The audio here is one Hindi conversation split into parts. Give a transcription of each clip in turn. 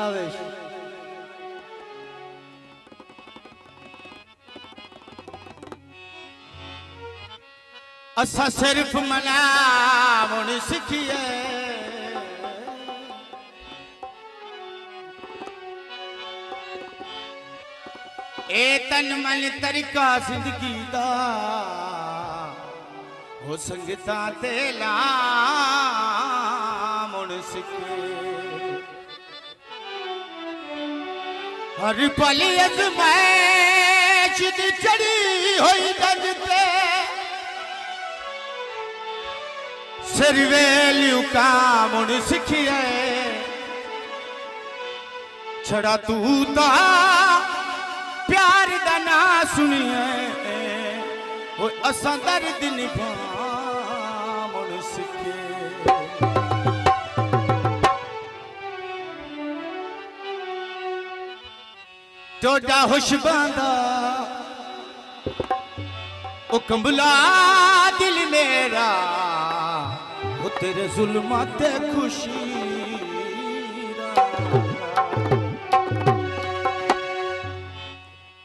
शाबाश। असा सिर्फ मनावण सीखिए ए तन मन तरीका जिंदगी दा हो संगता ते लावण सीखे हर पल अजमैश दी चढ़ी होई दजते सिर वेल्यू कामण सीखिए छड़ा तू ता प्यार दा ना सुनिए वो असा दर्द निभावण सीखे टोडा खुशबांदा ओ कंबला दिल मेरा वो तेरे जुल्मात खुशी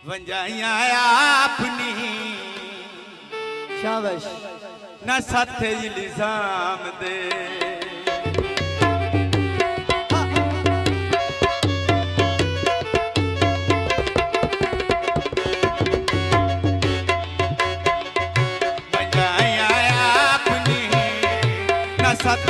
वंजाइया अपनी शाबाश। न साथ इल्जाम दे वंजाइया अपनी न साथ